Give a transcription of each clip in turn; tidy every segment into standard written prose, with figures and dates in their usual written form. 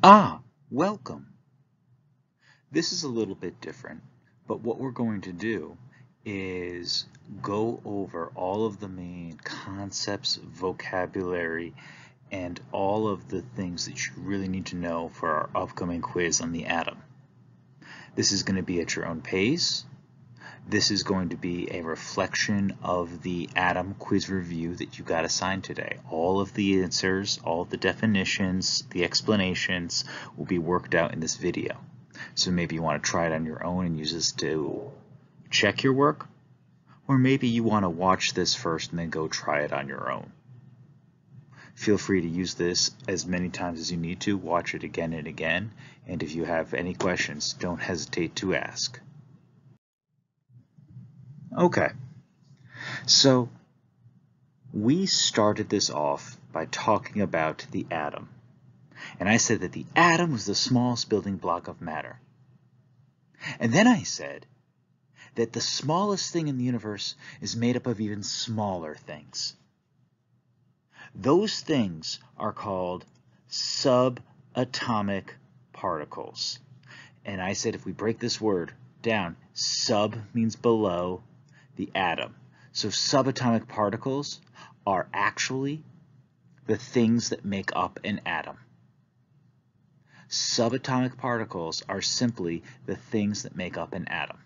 Ah, welcome. This is a little bit different, but what we're going to do is go over all of the main concepts, vocabulary, and all of the things that you really need to know for our upcoming quiz on the atom. This is going to be at your own pace. This is going to be a reflection of the atom quiz review that you got assigned today. All of the answers, all of the definitions, the explanations will be worked out in this video. So maybe you want to try it on your own and use this to check your work, or maybe you want to watch this first and then go try it on your own. Feel free to use this as many times as you need to, watch it again and again, and if you have any questions, don't hesitate to ask. Okay, so we started this off by talking about the atom. And I said that the atom was the smallest building block of matter. And then I said that the smallest thing in the universe is made up of even smaller things. Those things are called subatomic particles. And I said if we break this word down, sub means below the atom. So subatomic particles are actually the things that make up an atom. Subatomic particles are simply the things that make up an atom.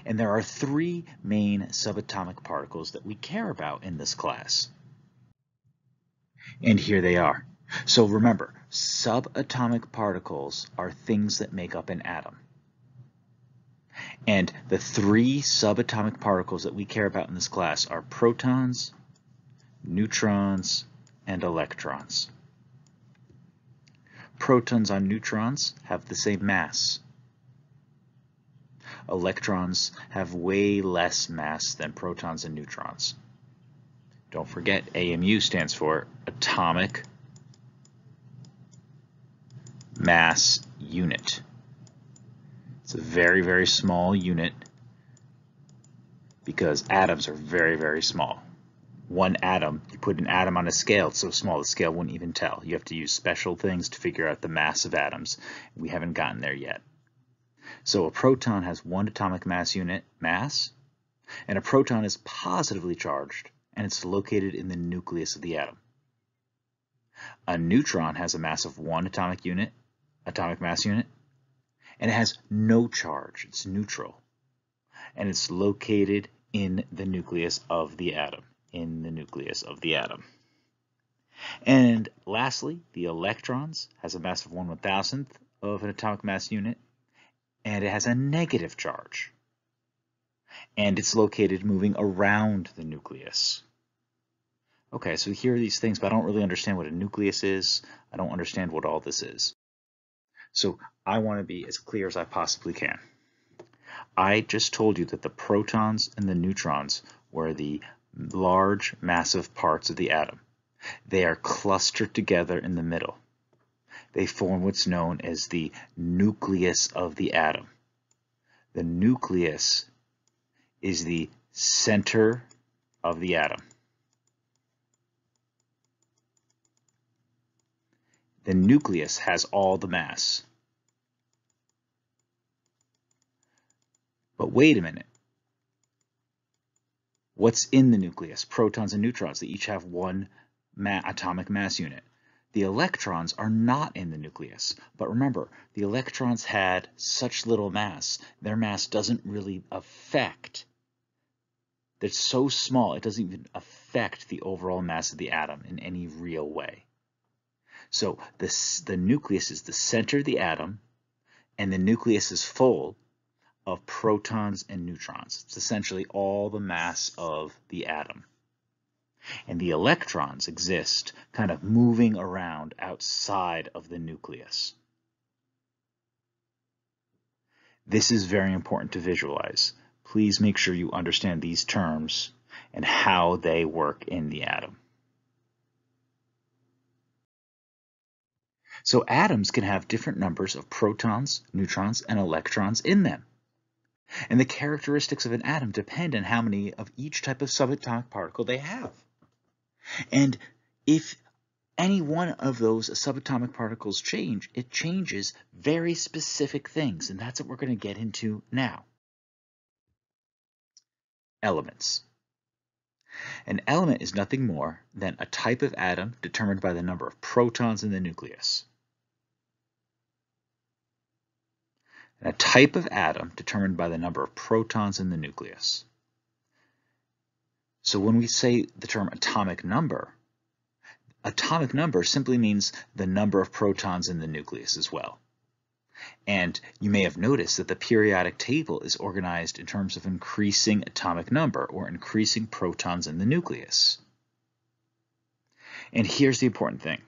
And there are three main subatomic particles that we care about in this class. And here they are. So remember, subatomic particles are things that make up an atom. And the three subatomic particles that we care about in this class are protons, neutrons, and electrons. Protons and neutrons have the same mass. Electrons have way less mass than protons and neutrons. Don't forget, AMU stands for atomic mass unit. It's a very, very small unit because atoms are very, very small. One atom, you put an atom on a scale, it's so small the scale wouldn't even tell. You have to use special things to figure out the mass of atoms. We haven't gotten there yet. So a proton has one atomic mass unit, mass, and a proton is positively charged, and it's located in the nucleus of the atom. A neutron has a mass of one atomic mass unit, and it has no charge. It's neutral, and it's located in the nucleus of the atom. And lastly, the electrons has a mass of 1/1000th of an atomic mass unit, and it has a negative charge. And it's located moving around the nucleus. Okay, so here are these things, but I don't really understand what a nucleus is. I don't understand what all this is. So I want to be as clear as I possibly can. I just told you that the protons and the neutrons were the large, massive parts of the atom. They are clustered together in the middle. They form what's known as the nucleus of the atom. The nucleus is the center of the atom. The nucleus has all the mass. But wait a minute. What's in the nucleus? Protons and neutrons. They each have one atomic mass unit. The electrons are not in the nucleus. But remember, the electrons had such little mass. Their mass doesn't really affect. They're so small, it doesn't even affect the overall mass of the atom in any real way. So the nucleus is the center of the atom, and the nucleus is full of protons and neutrons. It's essentially all the mass of the atom. And the electrons exist kind of moving around outside of the nucleus. This is very important to visualize. Please make sure you understand these terms and how they work in the atom. So atoms can have different numbers of protons, neutrons, and electrons in them. And the characteristics of an atom depend on how many of each type of subatomic particle they have. And if any one of those subatomic particles change, it changes very specific things, and that's what we're going to get into now. Elements. An element is nothing more than a type of atom determined by the number of protons in the nucleus. A type of atom determined by the number of protons in the nucleus. So when we say the term atomic number simply means the number of protons in the nucleus as well. And you may have noticed that the periodic table is organized in terms of increasing atomic number or increasing protons in the nucleus. And here's the important thing.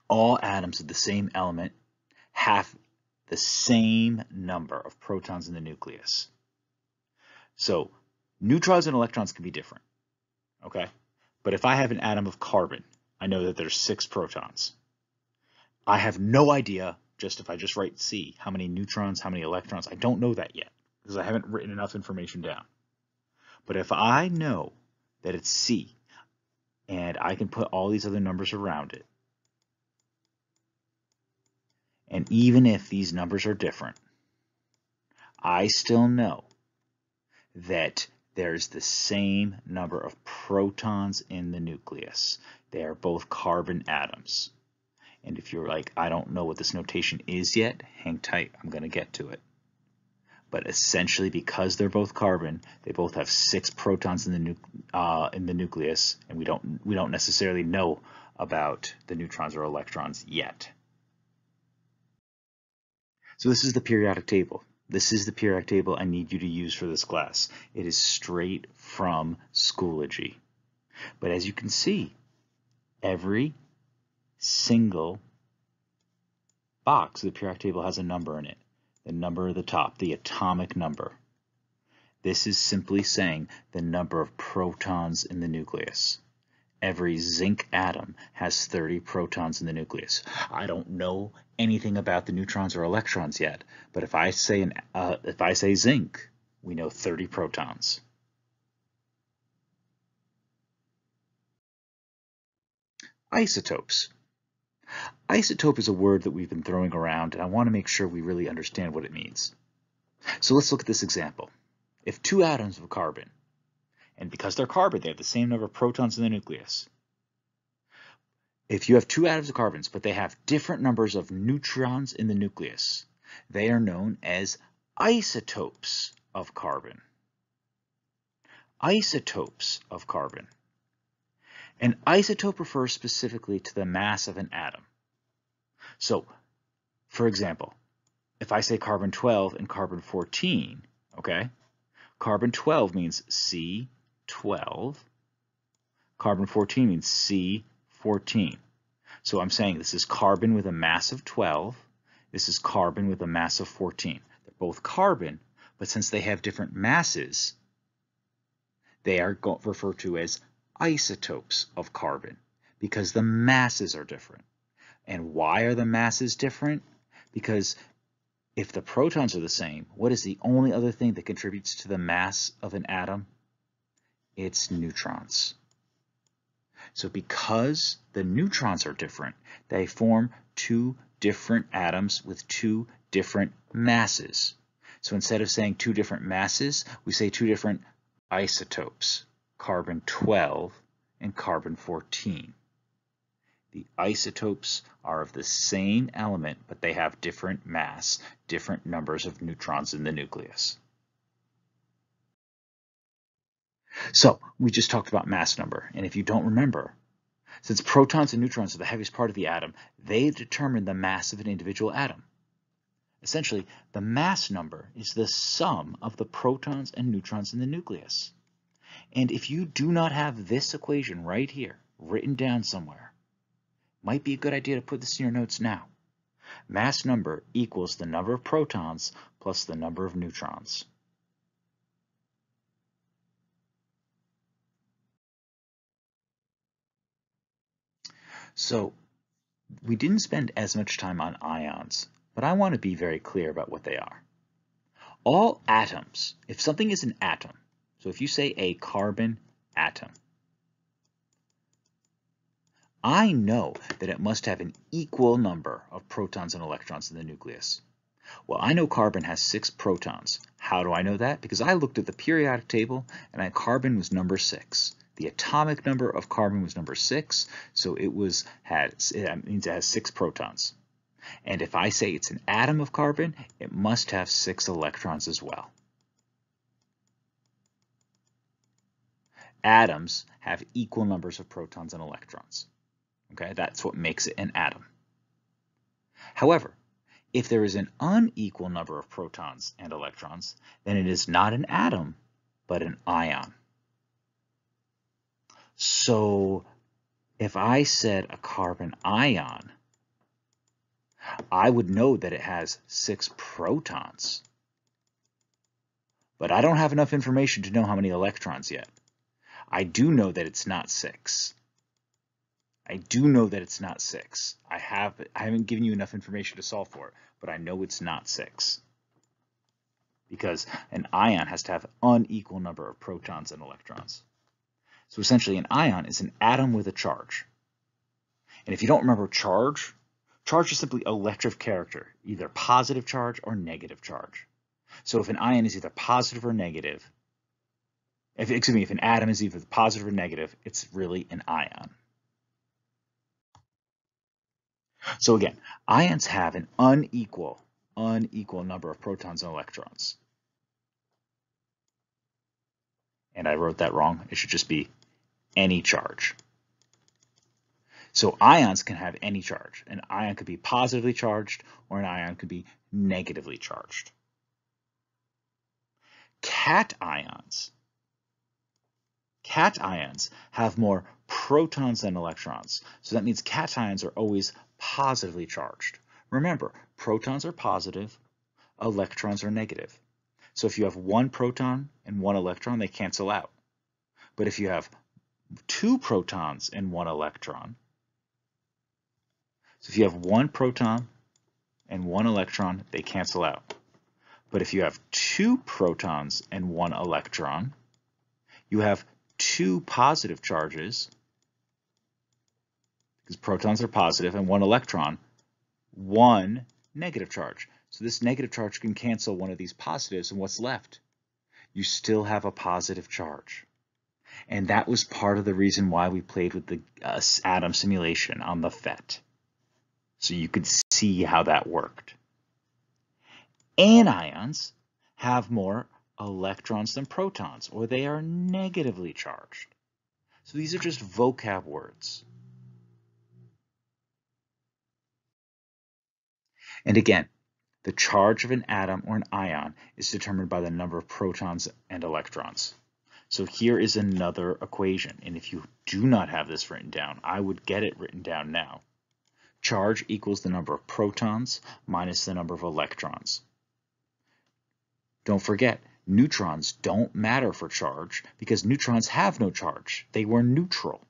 All atoms of the same element have the same number of protons in the nucleus. So neutrons and electrons can be different, okay? But if I have an atom of carbon, I know that there's 6 protons. I have no idea, just if I just write C, how many neutrons, how many electrons. I don't know that yet because I haven't written enough information down. But if I know that it's C and I can put all these other numbers around it, and even if these numbers are different, I still know that there's the same number of protons in the nucleus. They are both carbon atoms. And if you're like, I don't know what this notation is yet, hang tight, I'm going to get to it. But essentially, because they're both carbon, they both have 6 protons in the nucleus, and we don't necessarily know about the neutrons or electrons yet. So this is the periodic table. This is the periodic table I need you to use for this class. It is straight from Schoology. But as you can see, every single box of the periodic table has a number in it. The number at the top, the atomic number. This is simply saying the number of protons in the nucleus. Every zinc atom has 30 protons in the nucleus. I don't know anything about the neutrons or electrons yet, but if I say zinc, we know 30 protons. Isotopes. Isotope is a word that we've been throwing around, and I want to make sure we really understand what it means. So let's look at this example. If 2 atoms of carbon, and because they're carbon, they have the same number of protons in the nucleus. If you have 2 atoms of carbons, but they have different numbers of neutrons in the nucleus, they are known as isotopes of carbon. Isotopes of carbon. An isotope refers specifically to the mass of an atom. So, for example, if I say carbon 12 and carbon 14, okay, carbon 12 means C12, carbon 14 means C14. So I'm saying this is carbon with a mass of 12, this is carbon with a mass of 14. They're both carbon, but since they have different masses, they are referred to as isotopes of carbon because the masses are different. And why are the masses different? Because if the protons are the same, what is the only other thing that contributes to the mass of an atom? It's neutrons. So because the neutrons are different, they form 2 different atoms with 2 different masses. So instead of saying 2 different masses, we say 2 different isotopes, carbon 12 and carbon 14. The isotopes are of the same element, but they have different mass, different numbers of neutrons in the nucleus. So we just talked about mass number, and if you don't remember, since protons and neutrons are the heaviest part of the atom, they determine the mass of an individual atom. Essentially, the mass number is the sum of the protons and neutrons in the nucleus. And if you do not have this equation right here, written down somewhere, might be a good idea to put this in your notes now. Mass number equals the number of protons plus the number of neutrons. So we didn't spend as much time on ions, but I want to be very clear about what they are. All atoms, if something is an atom, so if you say a carbon atom, I know that it must have an equal number of protons and electrons in the nucleus. Well, I know carbon has 6 protons. How do I know that? Because I looked at the periodic table and carbon was number 6. The atomic number of carbon was number 6, so it means it has 6 protons. And if I say it's an atom of carbon, it must have 6 electrons as well. Atoms have equal numbers of protons and electrons. Okay, that's what makes it an atom. However, if there is an unequal number of protons and electrons, then it is not an atom, but an ion. So if I said a carbon ion, I would know that it has 6 protons. But I don't have enough information to know how many electrons yet. I do know that it's not 6. I do know that it's not 6. I haven't given you enough information to solve for it, but I know it's not 6. Because an ion has to have an unequal number of protons and electrons. So essentially an ion is an atom with a charge. And if you don't remember charge is simply electric character, either positive charge or negative charge. So if an ion is either positive or negative, if an atom is either positive or negative, it's really an ion. So again, ions have an unequal number of protons and electrons. And I wrote that wrong. It should just be any charge. So ions can have any charge. An ion could be positively charged or an ion could be negatively charged. Cations have more protons than electrons. So that means cations are always positively charged. Remember, protons are positive, electrons are negative. So if you have 1 proton and 1 electron, they cancel out. But if you have 2 protons and 1 electron, so if you have 1 proton and 1 electron, they cancel out. But if you have 2 protons and 1 electron, you have 2 positive charges, because protons are positive, and 1 electron, 1 negative charge. So this negative charge can cancel one of these positives, and what's left? You still have a positive charge. And that was part of the reason why we played with the atom simulation on the PhET. So you could see how that worked. Anions have more electrons than protons, or they are negatively charged. So these are just vocab words. And again, the charge of an atom or an ion is determined by the number of protons and electrons. So here is another equation, and if you do not have this written down, I would get it written down now. Charge equals the number of protons minus the number of electrons. Don't forget, neutrons don't matter for charge because neutrons have no charge. They were neutral.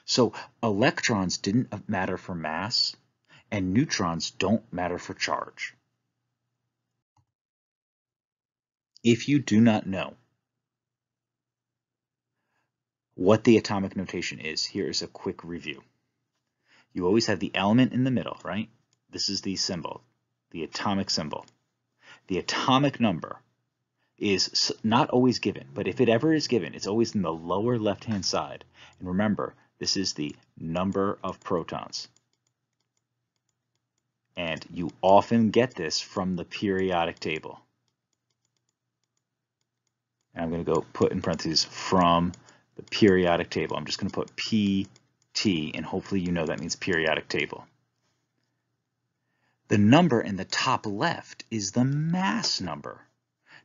So electrons didn't matter for mass, and neutrons don't matter for charge. If you do not know what the atomic notation is, here is a quick review. You always have the element in the middle, right? This is the symbol, the atomic symbol. The atomic number is not always given, but if it ever is given, it's always in the lower left-hand side. And remember, this is the number of protons. And you often get this from the periodic table. And I'm going to go put in parentheses from the periodic table. I'm just going to put PT, and hopefully you know that means periodic table. The number in the top left is the mass number.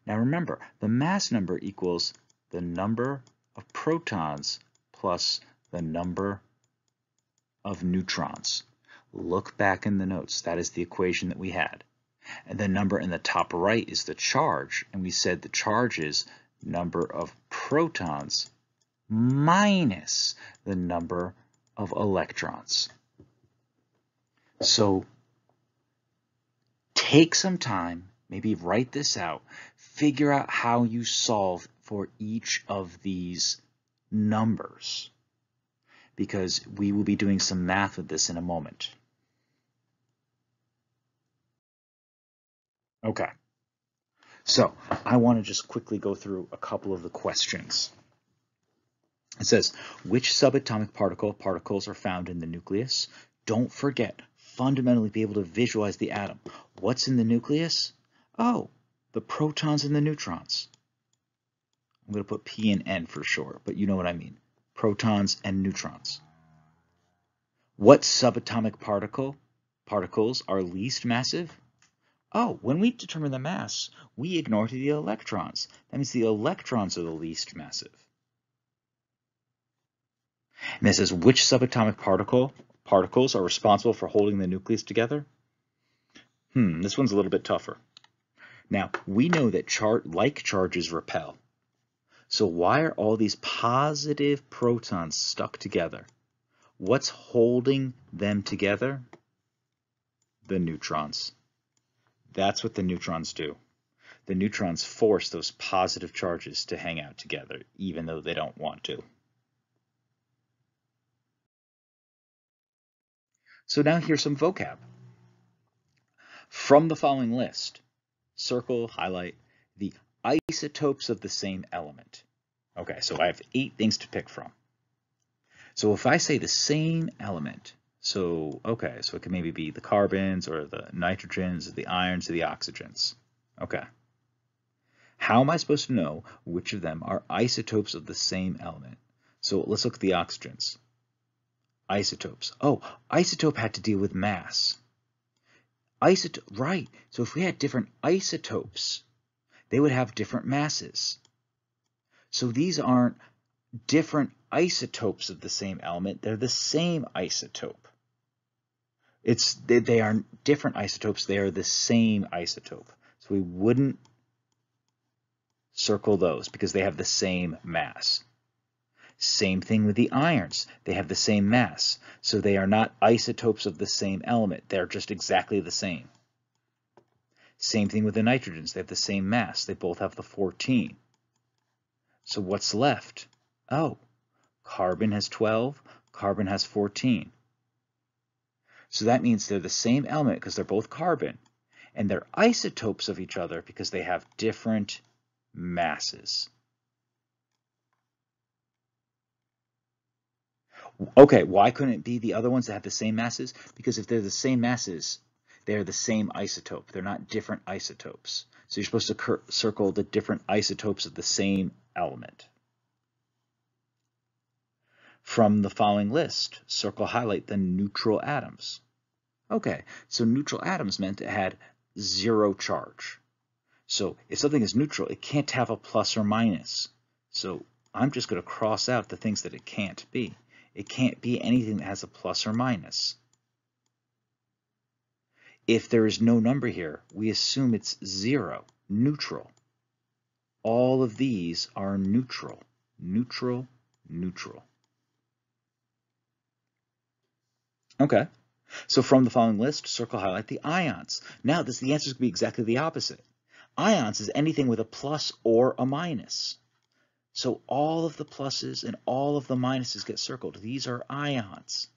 Now remember, the mass number equals the number of protons plus the number of neutrons. Look back in the notes. That is the equation that we had. And the number in the top right is the charge. And we said the charge is number of protons minus the number of electrons. So take some time, maybe write this out, figure out how you solve for each of these numbers. because we will be doing some math with this in a moment. Okay, so I want to just quickly go through a couple of the questions. It says, which subatomic particles are found in the nucleus? Don't forget, fundamentally be able to visualize the atom. What's in the nucleus? Oh, the protons and the neutrons. I'm going to put P and N for short, but you know what I mean. Protons and neutrons. What subatomic particles are least massive? Oh, when we determine the mass, we ignore the electrons. That means the electrons are the least massive. And it says, which subatomic particles are responsible for holding the nucleus together? This one's a little bit tougher. Now, we know that like charges repel. So why are all these positive protons stuck together? What's holding them together? The neutrons. That's what the neutrons do. The neutrons force those positive charges to hang out together, even though they don't want to. So now here's some vocab. From the following list, circle, highlight the isotopes of the same element. Okay, so I have 8 things to pick from. So if I say the same element, so it could maybe be the carbons or the nitrogens, or the irons, or the oxygens. Okay. How am I supposed to know which of them are isotopes of the same element? So let's look at the oxygens. Isotopes. Oh, isotope had to deal with mass. Right. So if we had different isotopes, they would have different masses. So these aren't different isotopes of the same element. They're the same isotope. They aren't different isotopes. They are the same isotope. So we wouldn't circle those because they have the same mass. Same thing with the irons. They have the same mass. So they are not isotopes of the same element. They're just exactly the same. Same thing with the nitrogens. They have the same mass. They both have the 14. So what's left? Oh, carbon has 12, carbon has 14. So that means they're the same element because they're both carbon, and they're isotopes of each other because they have different masses. Okay, why couldn't it be the other ones that have the same masses? Because if they're the same masses, they're the same isotope. They're not different isotopes. So you're supposed to circle the different isotopes of the same element. From the following list, circle, highlight the neutral atoms. Okay, so neutral atoms meant it had 0 charge. So if something is neutral, it can't have a plus or minus. So I'm just going to cross out the things that it can't be. It can't be anything that has a plus or minus. If there is no number here, we assume it's 0, neutral. All of these are neutral, neutral, neutral. Okay, so from the following list, circle, highlight the ions. Now the answer is going to be exactly the opposite. Ions is anything with a plus or a minus. So all of the pluses and all of the minuses get circled. These are ions.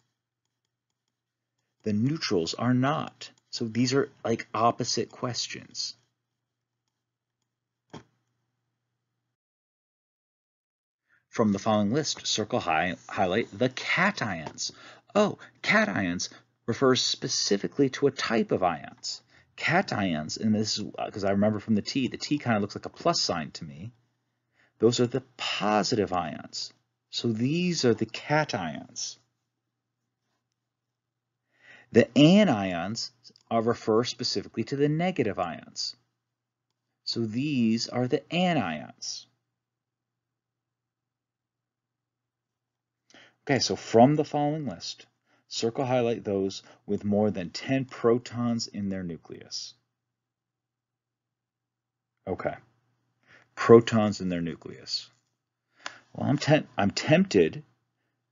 The neutrals are not. So these are like opposite questions. From the following list, circle, highlight the cations. Oh, cations refers specifically to a type of ions. Cations, and this is because I remember from the T kind of looks like a plus sign to me. Those are the positive ions. So these are the cations. The anions refer specifically to the negative ions. So these are the anions. Okay, so from the following list, circle, highlight those with more than 10 protons in their nucleus. Okay, protons in their nucleus. Well, I'm tempted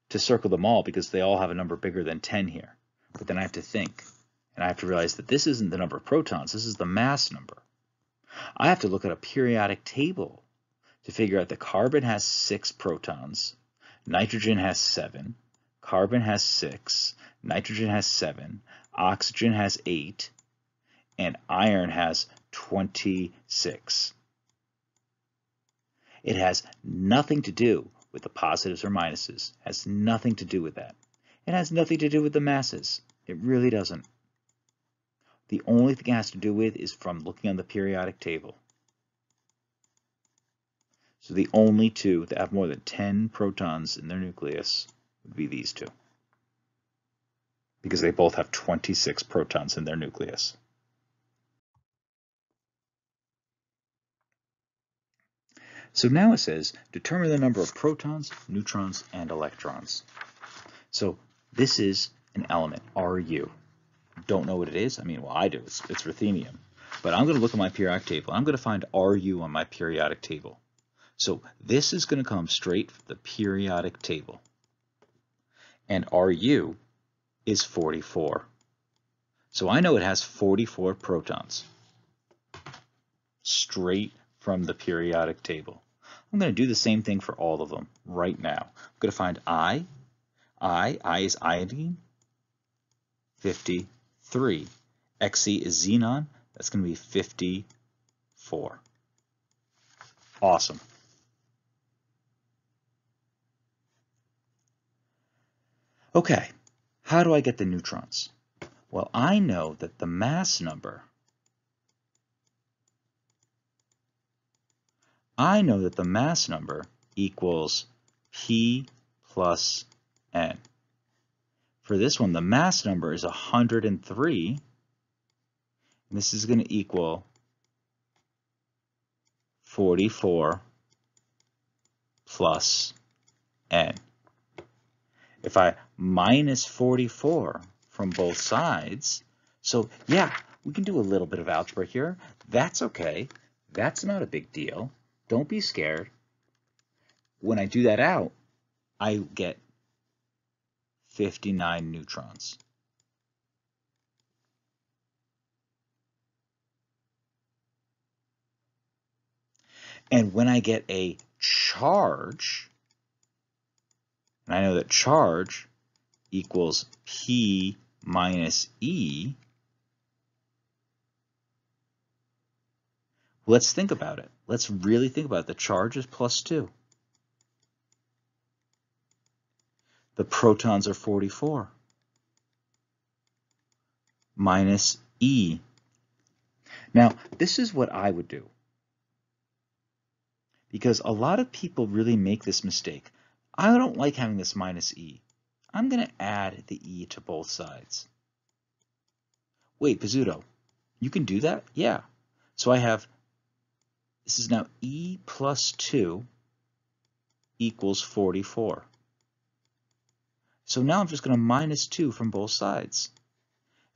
to circle them all because they all have a number bigger than 10 here. But then I have to think, and I have to realize that this isn't the number of protons, this is the mass number. I have to look at a periodic table to figure out that carbon has 6 protons, nitrogen has 7, carbon has 6, nitrogen has 7, oxygen has 8, and iron has 26. It has nothing to do with the positives or minuses. It has nothing to do with that. It has nothing to do with the masses. It really doesn't. The only thing it has to do with is from looking on the periodic table. So the only two that have more than 10 protons in their nucleus would be these two, because they both have 26 protons in their nucleus. So now it says, determine the number of protons, neutrons, and electrons. So this is an element, Ru. Don't know what it is? I mean, well, I do. It's ruthenium. But I'm going to look at my periodic table. I'm going to find Ru on my periodic table. So this is going to come straight from the periodic table. And Ru is 44. So I know it has 44 protons. Straight from the periodic table. I'm going to do the same thing for all of them right now. I'm going to find I is iodine, 53. Xe is xenon, that's going to be 54. Awesome. Okay, how do I get the neutrons? Well, I know that the mass number equals P plus N. For this one, the mass number is 103, and this is going to equal 44 plus N. If I minus 44 from both sides, so yeah, we can do a little bit of algebra here. That's okay. That's not a big deal. Don't be scared. When I do that out, I get 59 neutrons. And when I get a charge, and I know that charge equals P minus E, let's think about it. Let's really think about it. The charge is plus 2. The protons are 44. Minus E. Now, this is what I would do, because a lot of people really make this mistake. I don't like having this minus E. I'm going to add the E to both sides. Wait, Pizzuto, you can do that? Yeah. So I have, this is now E plus 2 equals 44. So now I'm just going to minus 2 from both sides,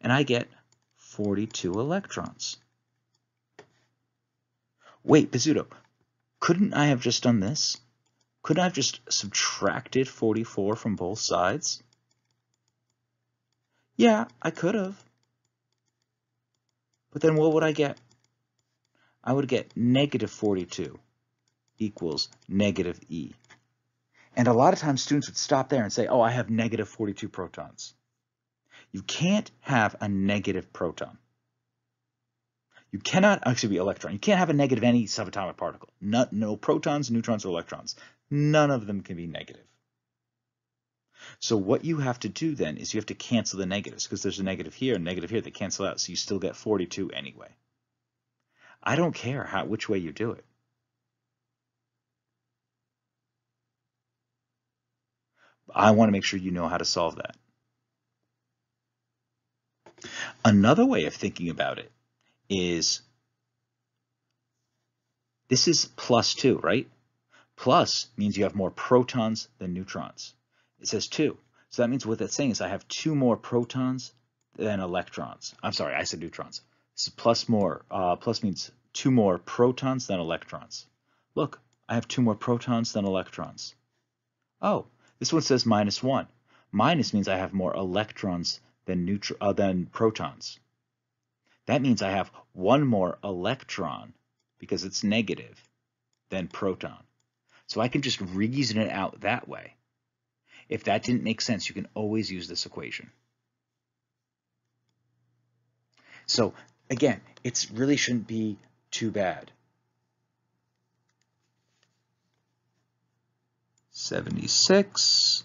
and I get 42 electrons. Wait, Pizzuto, couldn't I have just done this? Couldn't I have just subtracted 44 from both sides? Yeah, I could have. But then what would I get? I would get negative 42 equals negative E. And a lot of times students would stop there and say, oh, I have negative 42 protons. You can't have a negative proton. You cannot, actually be electron. You can't have a negative any subatomic particle. No protons, neutrons, or electrons. None of them can be negative. So what you have to do then is you have to cancel the negatives, because there's a negative here and negative here. They cancel out, so you still get 42 anyway. I don't care which way you do it. I want to make sure you know how to solve that. Another way of thinking about it is, this is plus 2, right? Plus means you have more protons than neutrons. It says 2. So that means what that's saying is I have 2 more protons than electrons. I'm sorry, I said neutrons. This is plus more. Plus means 2 more protons than electrons. Look, I have 2 more protons than electrons. Oh, this one says minus 1. Minus means I have more electrons than protons. That means I have 1 more electron, because it's negative, than proton. So I can just reason it out that way. If that didn't make sense, you can always use this equation. So again, it really shouldn't be too bad. 76.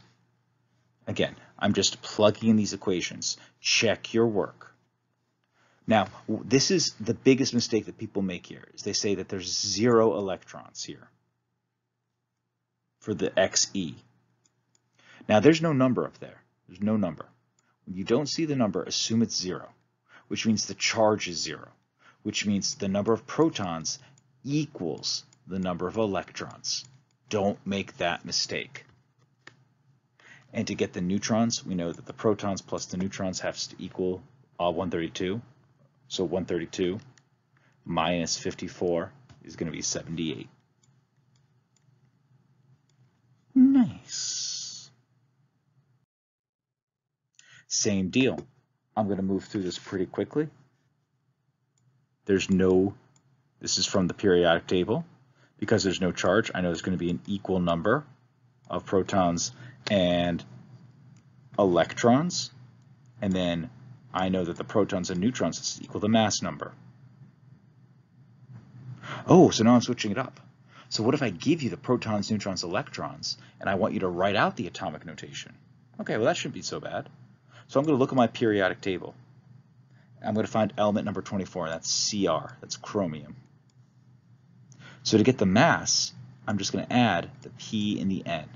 Again, I'm just plugging in these equations. Check your work. Now, this is the biggest mistake that people make here, is they say that there's 0 electrons here for the XE. Now, there's no number up there. There's no number. When you don't see the number, assume it's 0, which means the charge is 0, which means the number of protons equals the number of electrons. Don't make that mistake. And to get the neutrons, we know that the protons plus the neutrons has to equal 132. So 132 minus 54 is going to be 78. Nice. Same deal. I'm going to move through this pretty quickly. This is from the periodic table. Because there's no charge, I know there's going to be an equal number of protons and electrons. And then I know that the protons and neutrons is equal to the mass number. Oh, so now I'm switching it up. So what if I give you the protons, neutrons, electrons, and I want you to write out the atomic notation? Okay, well that shouldn't be so bad. So I'm going to look at my periodic table. I'm going to find element number 24, and that's Cr, that's chromium. So to get the mass, I'm just going to add the P and the N.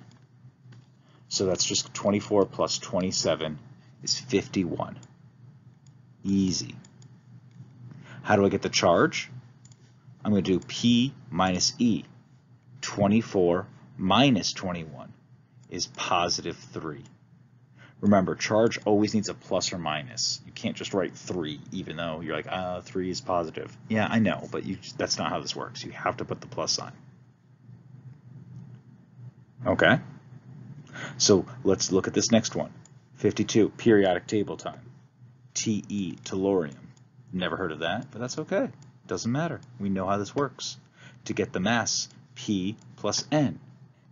So that's just 24 plus 27 is 51. Easy. How do I get the charge? I'm going to do P minus E. 24 minus 21 is positive 3. Remember, charge always needs a plus or minus. You can't just write 3, even though you're like, 3 is positive. Yeah, I know, but that's not how this works. You have to put the plus sign. Okay, so let's look at this next one. 52, periodic table time. Te, tellurium. Never heard of that, but that's okay. Doesn't matter. We know how this works. To get the mass, P plus N.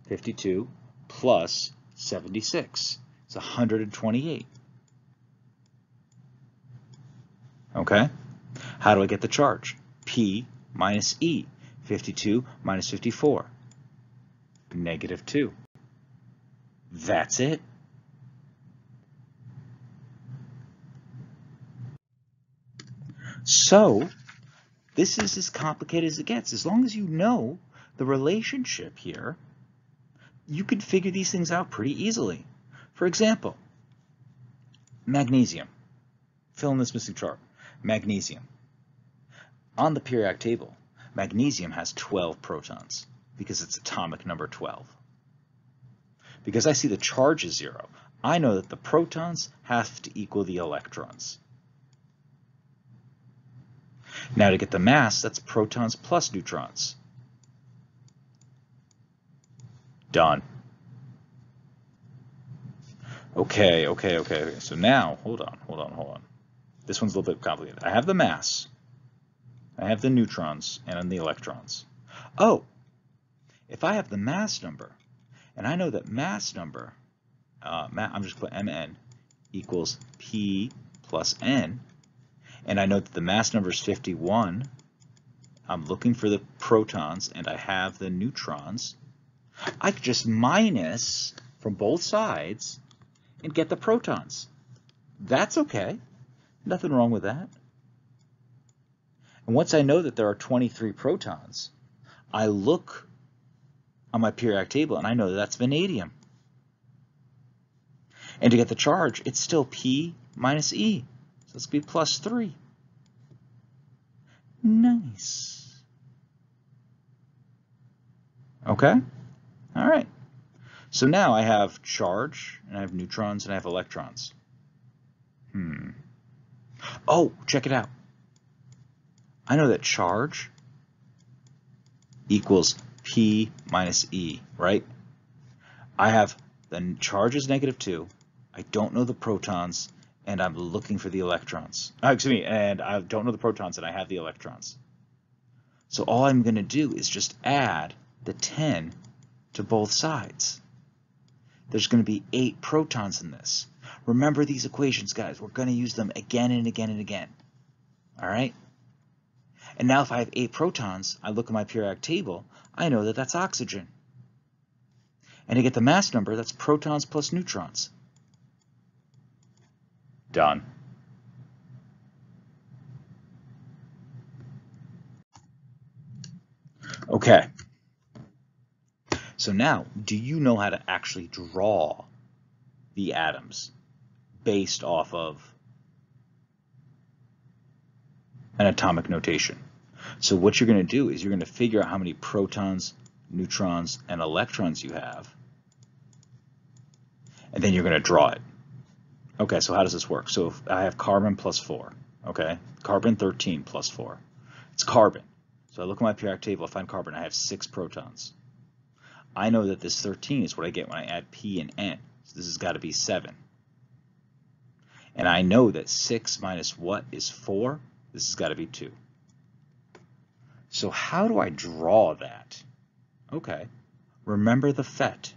52 plus 76. It's 128. Okay? How do I get the charge? P minus E. 52 minus 54. Negative 2. That's it. So, this is as complicated as it gets. As long as you know the relationship here, you can figure these things out pretty easily. For example, magnesium. Fill in this missing chart. Magnesium. On the periodic table, magnesium has 12 protons because it's atomic number 12. Because I see the charge is 0, I know that the protons have to equal the electrons. Now to get the mass, that's protons plus neutrons. Done. Okay. So now, hold on. This one's a little bit complicated. I have the mass, I have the neutrons, and the electrons. Oh, if I have the mass number, and I know that mass number, I'm just going to put Mn equals P plus N, and I know that the mass number is 51, I'm looking for the protons, and I have the neutrons, I could just minus from both sides and get the protons. That's okay. Nothing wrong with that. And once I know that there are 23 protons, I look on my periodic table and I know that that's vanadium. And to get the charge, it's still P minus E. So it's going to be plus 3. Nice. Okay? All right. So now I have charge, and I have neutrons, and I have electrons. Oh, check it out. I know that charge equals P minus E, right? I have the charge is negative 2. I don't know the protons, and I'm looking for the electrons. And I don't know the protons, and I have the electrons. So all I'm going to do is just add the 10 to both sides. there's going to be 8 protons in this. Remember these equations, guys. We're going to use them again and again and again. All right? And now if I have 8 protons, I look at my periodic table, I know that that's oxygen. And to get the mass number, that's protons plus neutrons. Done. Okay. So now, do you know how to actually draw the atoms based off of an atomic notation? So what you're going to do is you're going to figure out how many protons, neutrons, and electrons you have, and then you're going to draw it. Okay, so how does this work? So if I have carbon plus 4, okay, carbon 13 plus 4. It's carbon. So I look at my periodic table, I find carbon, I have 6 protons. I know that this 13 is what I get when I add P and N. So this has got to be 7. And I know that 6 minus what is 4? This has got to be 2. So how do I draw that? Okay, remember the FET.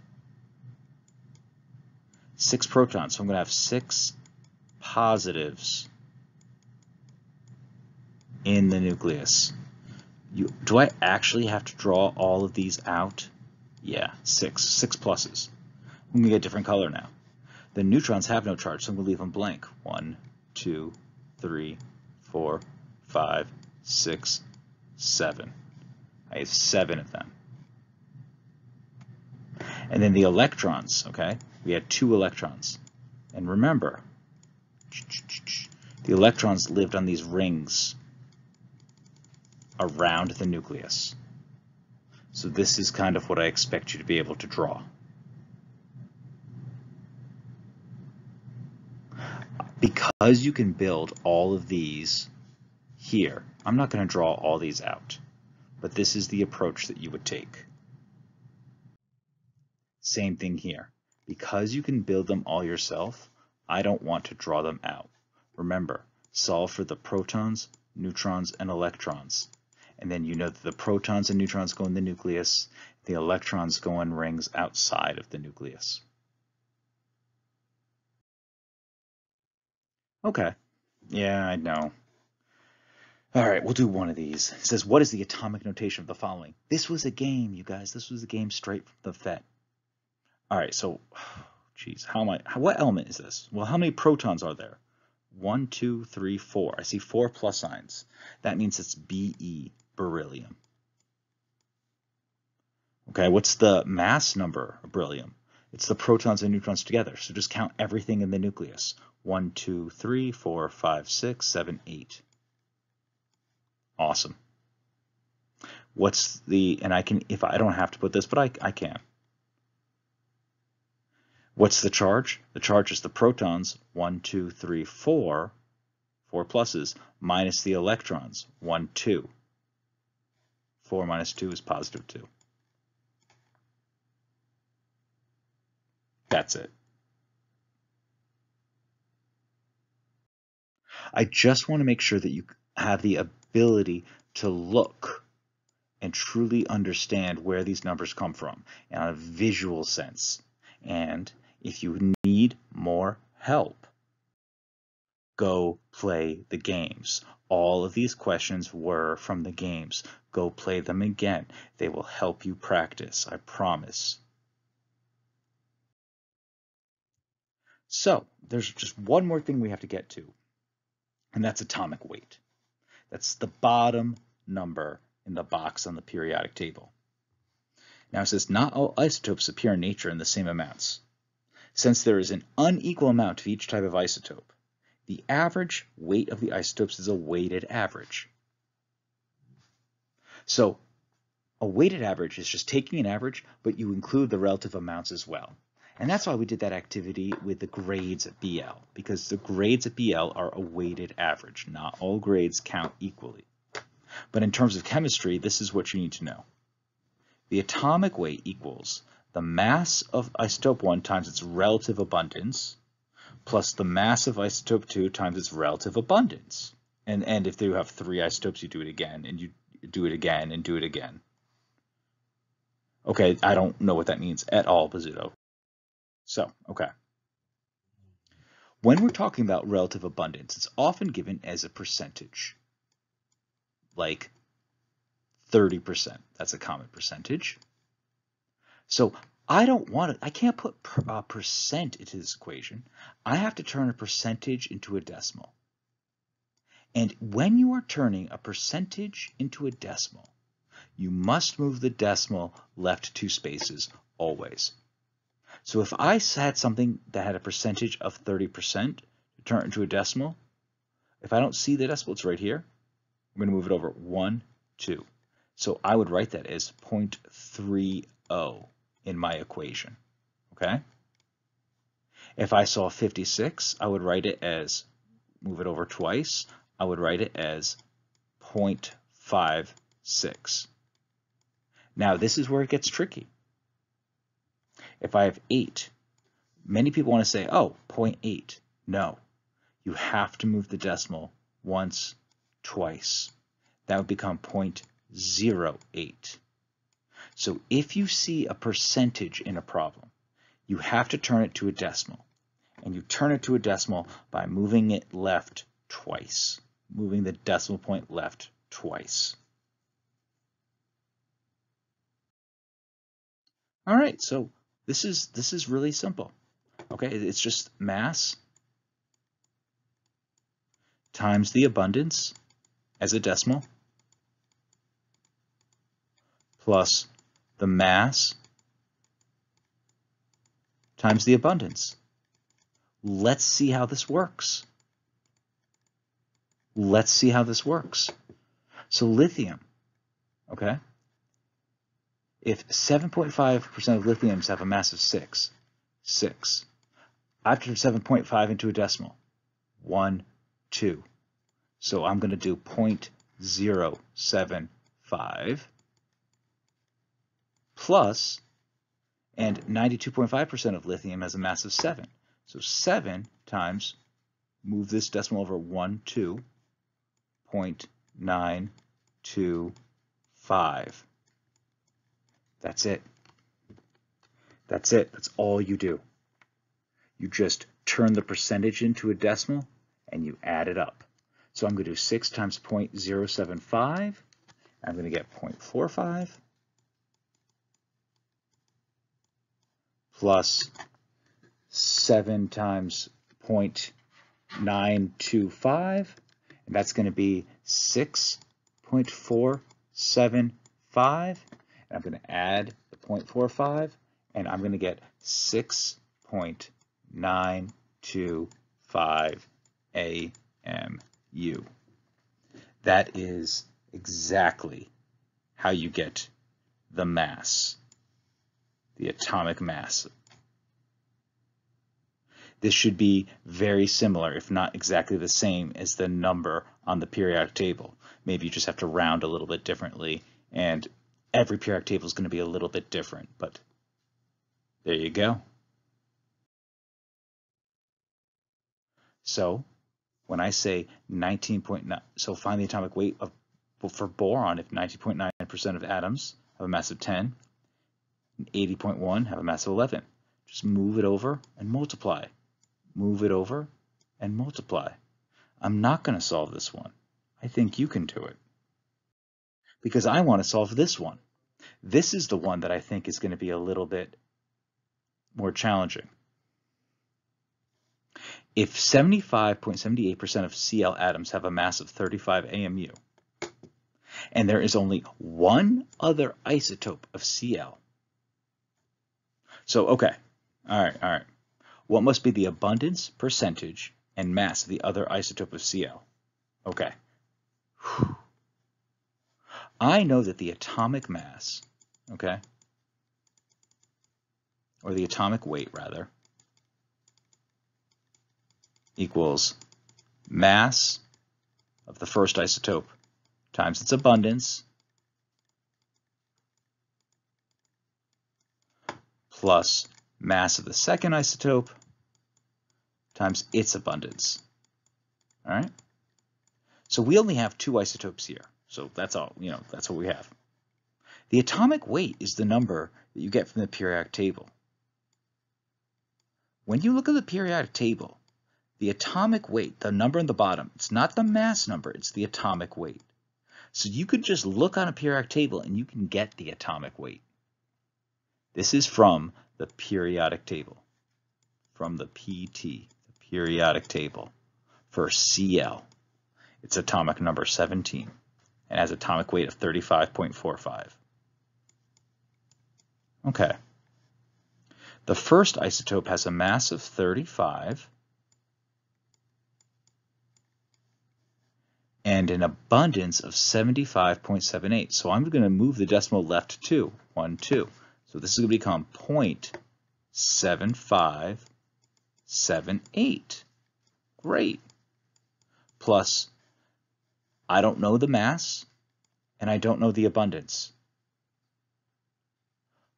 6 protons, so I'm going to have 6 positives in the nucleus. Do I actually have to draw all of these out? Yeah, 6 pluses. I'm going to get a different color now. The neutrons have no charge, so I'm going to leave them blank. 1, 2, 3, 4, 5, 6, 7. I have 7 of them. And then the electrons, okay? We had 2 electrons. And remember, the electrons lived on these rings around the nucleus. So this is kind of what I expect you to be able to draw. Because you can build all of these here, I'm not going to draw all these out, but this is the approach that you would take. Same thing here. Because you can build them all yourself, I don't want to draw them out. Remember, solve for the protons, neutrons, and electrons. And then you know that the protons and neutrons go in the nucleus, the electrons go in rings outside of the nucleus. Okay, yeah, I know. All right, we'll do one of these. It says, what is the atomic notation of the following? This was a game, you guys. This was a game straight from the FET. All right, so, geez, what element is this? Well, how many protons are there? 1, 2, 3, 4. I see 4 plus signs. That means it's Be, beryllium. Okay, what's the mass number of beryllium? It's the protons and neutrons together, so just count everything in the nucleus. 1, 2, 3, 4, 5, 6, 7, 8. Awesome. What's the, and I can, if I don't have to put this, but I can. What's the charge? The charge is the protons, 1, 2, 3, 4, 4 pluses, minus the electrons, 1, 2. 4 minus 2 is positive 2. That's it. I just want to make sure that you have the ability to look and truly understand where these numbers come from in a visual sense. And if you need more help, go play the games. All of these questions were from the games. Go play them again. They will help you practice, I promise. So there's just one more thing we have to get to, and that's atomic weight. That's the bottom number in the box on the periodic table. Now it says not all isotopes appear in nature in the same amounts. Since there is an unequal amount of each type of isotope, the average weight of the isotopes is a weighted average. So a weighted average is just taking an average, but you include the relative amounts as well. And that's why we did that activity with the grades at BL, because the grades at BL are a weighted average. Not all grades count equally. But in terms of chemistry, this is what you need to know. The atomic weight equals the mass of isotope 1 times its relative abundance, plus the mass of isotope 2 times its relative abundance. And if you have 3 isotopes, you do it again, and you do it again, and do it again. Okay, I don't know what that means at all, Bizzuto. So, okay. When we're talking about relative abundance, it's often given as a percentage, like 30%. That's a common percentage. So I can't put percent into this equation. I have to turn a percentage into a decimal. And when you are turning a percentage into a decimal, you must move the decimal left 2 spaces always. So if I had something that had a percentage of 30% to turn it into a decimal, if I don't see the decimal, it's right here. I'm going to move it over 1, 2. So I would write that as 0.30 in my equation. Okay? If I saw 56, I would write it as, move it over twice, I would write it as 0.56. Now this is where it gets tricky. If I have 8, many people want to say, oh, 0.8. No, you have to move the decimal once, twice. That would become 0.08. So if you see a percentage in a problem, you have to turn it to a decimal. And you turn it to a decimal by moving it left twice, moving the decimal point left twice. All right, so this is really simple. Okay, it's just mass times the abundance as a decimal plus the mass times the abundance. Let's see how this works. Let's see how this works. So lithium, okay? If 7.5% of lithiums have a mass of 6, I have to turn 7.5 into a decimal, 1, 2. So I'm going to do 0.075 plus, and 92.5% of lithium has a mass of 7. So 7 times, move this decimal over 1, 2, 0.925. That's it. That's it. That's all you do. You just turn the percentage into a decimal and you add it up. So I'm going to do 6 times 0.075. I'm going to get 0.45 plus 7 times 0.925. And that's going to be 6.475. And I'm going to add the 0.45, and I'm going to get 6.925 AMU. That is exactly how you get the mass, the atomic mass. This should be very similar, if not exactly the same as the number on the periodic table. Maybe you just have to round a little bit differently, and every periodic table is going to be a little bit different, but there you go. So when I say 19.9, so find the atomic weight for boron if 19.9% of atoms have a mass of 10, and 80.1 have a mass of 11. Just move it over and multiply. Move it over and multiply. I'm not going to solve this one. I think you can do it. Because I want to solve this one. This is the one that I think is going to be a little bit more challenging. If 75.78% of Cl atoms have a mass of 35 AMU, and there is only one other isotope of Cl. So, okay, all right. What must be the abundance, percentage, and mass of the other isotope of Cl? Okay. I know that the atomic mass, okay, or the atomic weight rather, equals mass of the first isotope times its abundance plus mass of the second isotope times its abundance. All right? So we only have 2 isotopes here. So that's all, that's what we have. The atomic weight is the number that you get from the periodic table. when you look at the periodic table, the atomic weight, the number in the bottom, it's not the mass number, it's the atomic weight. So you could just look on a periodic table and you can get the atomic weight. This is from the periodic table, from the PT, the periodic table for Cl. It's atomic number 17 and has atomic weight of 35.45. Okay. The first isotope has a mass of 35 and an abundance of 75.78. So I'm going to move the decimal left 2, 1, 2. So this is going to become 0.7578. Great. Plus, I don't know the mass, and I don't know the abundance.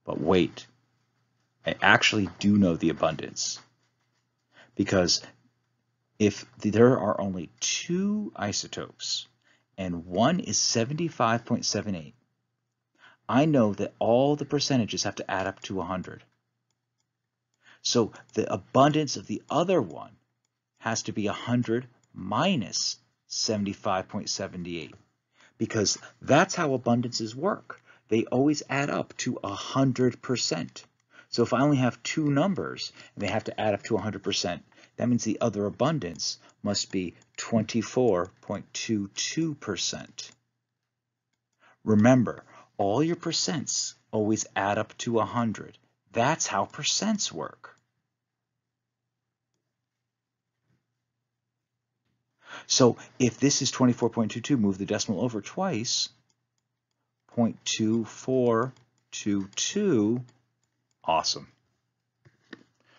But wait, I actually do know the abundance. Because if there are only 2 isotopes, and one is 75.78, I know that all the percentages have to add up to 100. So the abundance of the other one has to be 100 minus 75.78, because that's how abundances work. They always add up to 100%. So if I only have 2 numbers and they have to add up to 100%, that means the other abundance must be 24.22%. Remember, all your percents always add up to 100. That's how percents work. So if this is 24.22, move the decimal over twice, 0.2422, awesome.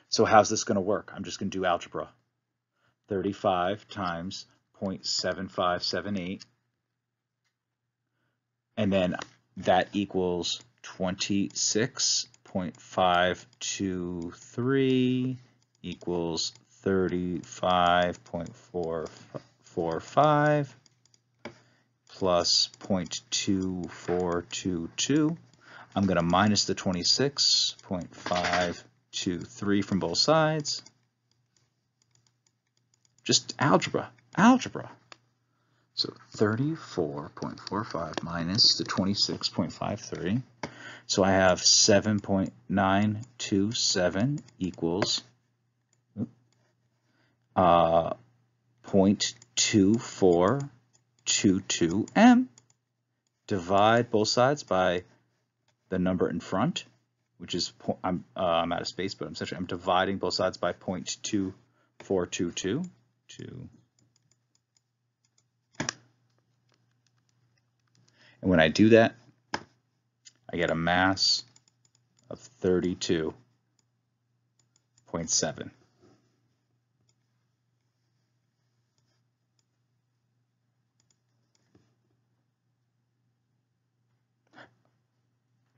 So how's this going to work? I'm just going to do algebra. 35 times 0.7578, and then that equals 26.523 equals 35.445 plus 0.2422. I'm going to minus the 26.523 from both sides. Just algebra. So 34.45 minus the 26.53. So I have 7.927 equals 0.2422 m. Divide both sides by the number in front, which is, I'm out of space, but I'm dividing both sides by 0.2422. And when I do that, I get a mass of 32.7.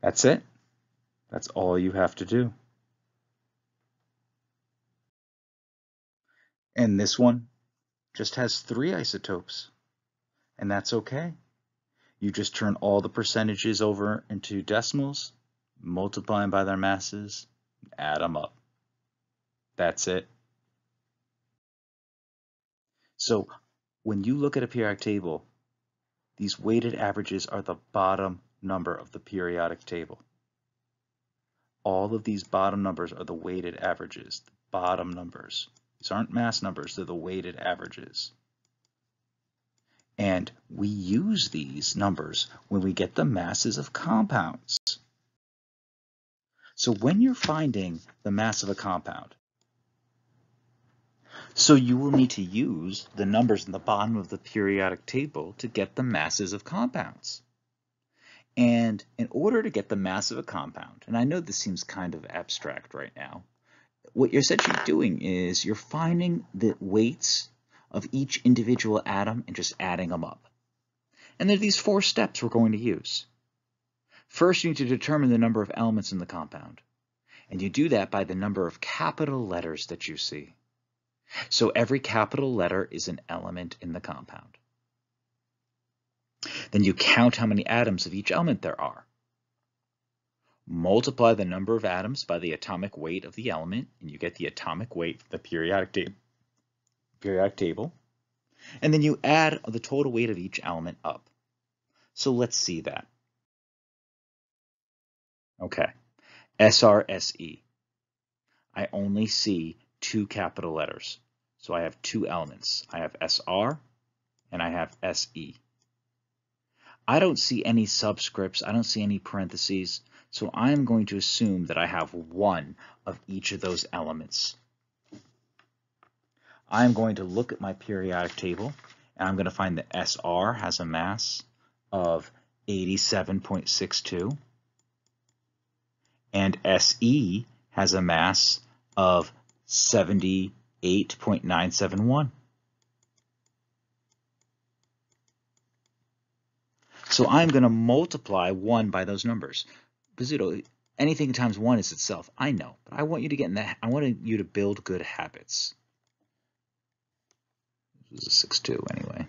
That's it. That's all you have to do. And this one just has 3 isotopes, and that's okay. You just turn all the percentages over into decimals, multiply them by their masses, add them up. That's it. So when you look at a periodic table, these weighted averages are the bottom number of the periodic table. All of these bottom numbers are the weighted averages, the bottom numbers. These aren't mass numbers, they're the weighted averages. And we use these numbers when we get the masses of compounds. So when you're finding the mass of a compound, so you will need to use the numbers in the bottom of the periodic table to get the masses of compounds. And in order to get the mass of a compound, and I know this seems kind of abstract right now, what you're essentially doing is you're finding the weights of each individual atom and just adding them up. And there are these 4 steps we're going to use. First, you need to determine the number of elements in the compound. And you do that by the number of capital letters that you see. So every capital letter is an element in the compound. Then you count how many atoms of each element there are. multiply the number of atoms by the atomic weight of the element, and you get the atomic weight from the periodic table. And then you add the total weight of each element up. So let's see that. Okay, SRSE. I only see 2 capital letters. So I have 2 elements. I have SR and I have SE. I don't see any subscripts. I don't see any parentheses. So I'm going to assume that I have 1 of each of those elements. I'm going to look at my periodic table, and I'm going to find that SR has a mass of 87.62, and SE has a mass of 78.971. So I'm going to multiply 1 by those numbers. Bizzuto, anything times 1 is itself. I know, but I want you to get in that. I want you to build good habits. This is a 6-2 anyway. I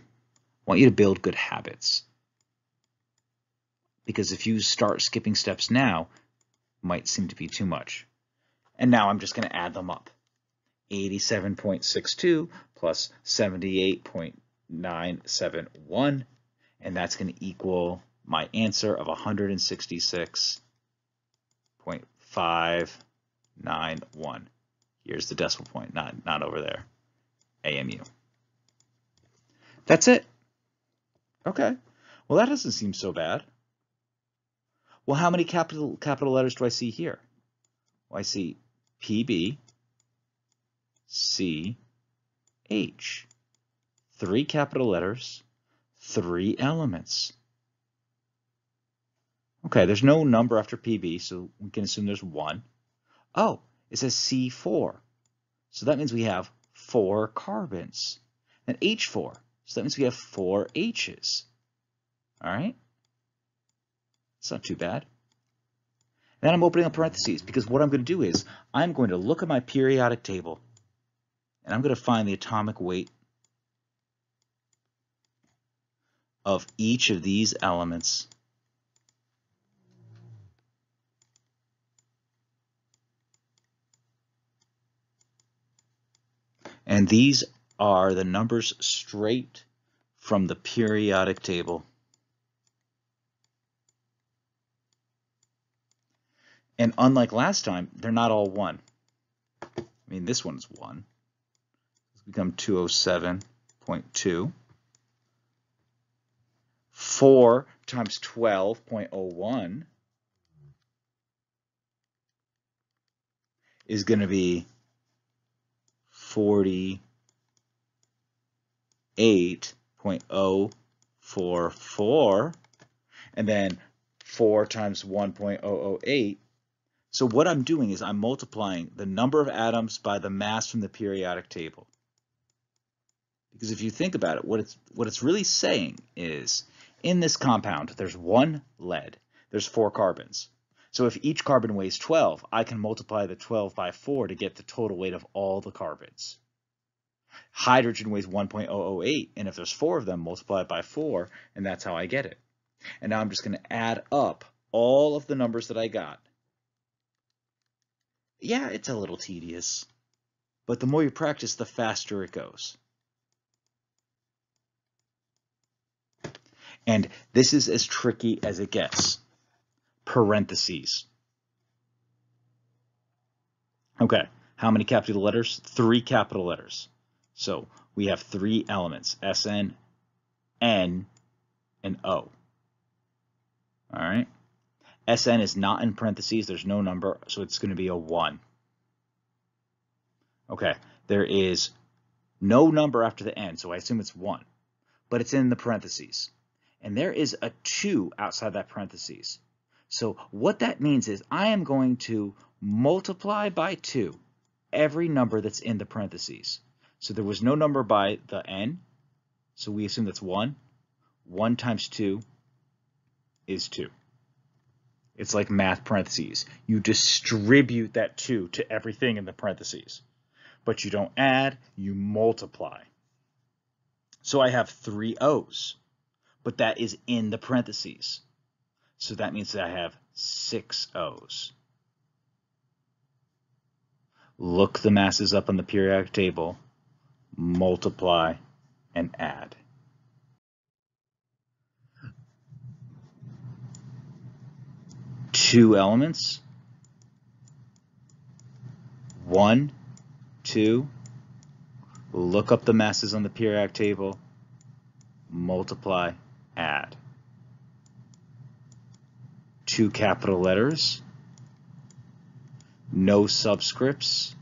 want you to build good habits. Because if you start skipping steps now, it might seem to be too much. And now I'm just going to add them up. 87.62 plus 78.971, and that's going to equal my answer of 166.591. Here's the decimal point, not over there. AMU. That's it. Okay. Well, that doesn't seem so bad. Well, how many capital letters do I see here? Well, I see PB, C, H. 3 capital letters, 3 elements. Okay, there's no number after PB, so we can assume there's 1. Oh, it says C4. So that means we have 4 carbons. And H4. So that means we have 4 H's. All right? It's not too bad. Then I'm opening up parentheses, because what I'm going to do is I'm going to look at my periodic table, and I'm going to find the atomic weight of each of these elements. And these are the numbers straight from the periodic table. And unlike last time, they're not all 1. I mean, this one's 1. It's become 207.2. 4 times 12.01 is going to be 48.044, and then 4 times 1.008. So what I'm doing is I'm multiplying the number of atoms by the mass from the periodic table. Because if you think about it, what it's really saying is, in this compound, there's 1 lead, there's 4 carbons. So if each carbon weighs 12, I can multiply the 12 by 4 to get the total weight of all the carbons. Hydrogen weighs 1.008, and if there's 4 of them, multiply it by 4, and that's how I get it. And now I'm just going to add up all of the numbers that I got. Yeah, it's a little tedious, but the more you practice, the faster it goes. And this is as tricky as it gets. Parentheses. Okay, how many capital letters? 3 capital letters. So we have 3 elements, SN, N, and O. All right. SN is not in parentheses. There's no number, so it's going to be a 1. Okay, there is no number after the N, so I assume it's 1. But it's in the parentheses. And there is a 2 outside that parentheses. So what that means is I am going to multiply by 2 every number that's in the parentheses. So there was no number by the N, so we assume that's 1. 1 times 2 is 2. It's like math parentheses. You distribute that 2 to everything in the parentheses. But you don't add, you multiply. So I have 3 O's, but that is in the parentheses. So that means that I have 6 O's. Look the masses up on the periodic table, multiply, and add. Two elements, 1, 2, look up the masses on the periodic table, multiply, add. 2 capital letters, no subscripts,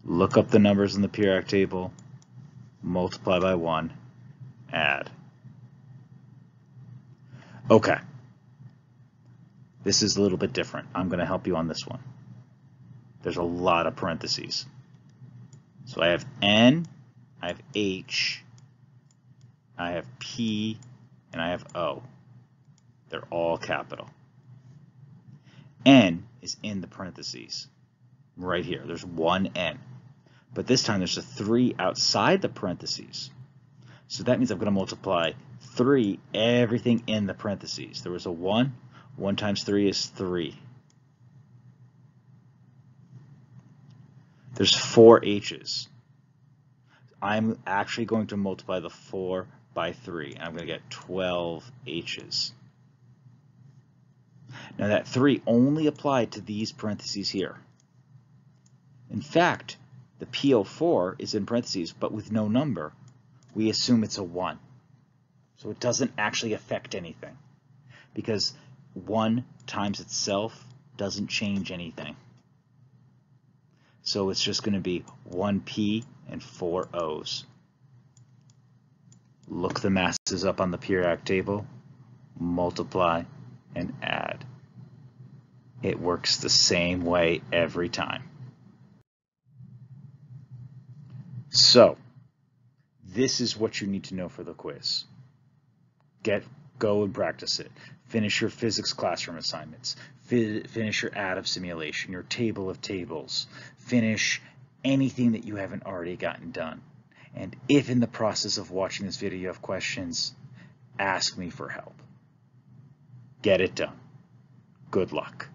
look up the numbers in the periodic table, multiply by 1, add. Okay, this is a little bit different. I'm going to help you on this one. There's a lot of parentheses. So I have N, I have H, I have P, and I have O. They're all capital. N is in the parentheses. Right here, there's one N. But this time there's a 3 outside the parentheses. So that means I'm going to multiply 3, everything in the parentheses. There was a 1. 1 times 3 is 3. There's 4 H's. I'm actually going to multiply the 4 by 3. And I'm going to get 12 H's. Now that 3 only applied to these parentheses here. In fact, the PO4 is in parentheses, but with no number. We assume it's a 1. So it doesn't actually affect anything, because 1 times itself doesn't change anything. So it's just going to be 1P and 4 O's. Look the masses up on the periodic table, multiply, and add. It works the same way every time. So, this is what you need to know for the quiz. Go and practice it. Finish your physics classroom assignments. Finish your additive simulation, your table of tables. Finish anything that you haven't already gotten done. And if in the process of watching this video you have questions, ask me for help. Get it done. Good luck.